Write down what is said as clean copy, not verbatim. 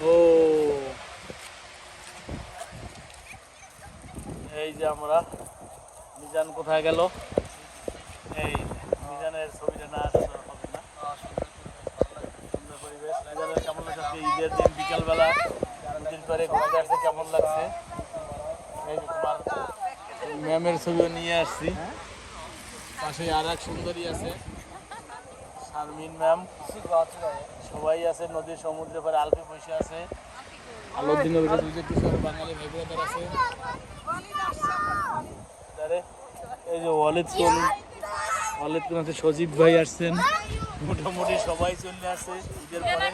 ও এই যে আমরা মিজান কোথায় গেল? এই মিজানের ছবিটা না আসলে হবে না। সুন্দর পরিবেশ। মিজানের কেমন লাগছে আজকে ঈদের দিন বিকালবেলা দুদিন পরে ঘুরতে আসছে, কেমন লাগছে? এই যে তোমার ম্যামের ছবিও নিয়ে আসছি। পাশে আর এক সুন্দরী আছে, শারমিন ম্যাম, সবাই আছে। নদীর সমুদ্রের পরে আলপি বসে আছে। আলোর দিনের কিছু বাঙালি ভাই বোনেদের আছে। এই যে ওয়ালেদ কোন আছে, সজীব ভাই আসছেন। মোটামুটি সবাই চলে আসে ঈদের পরে।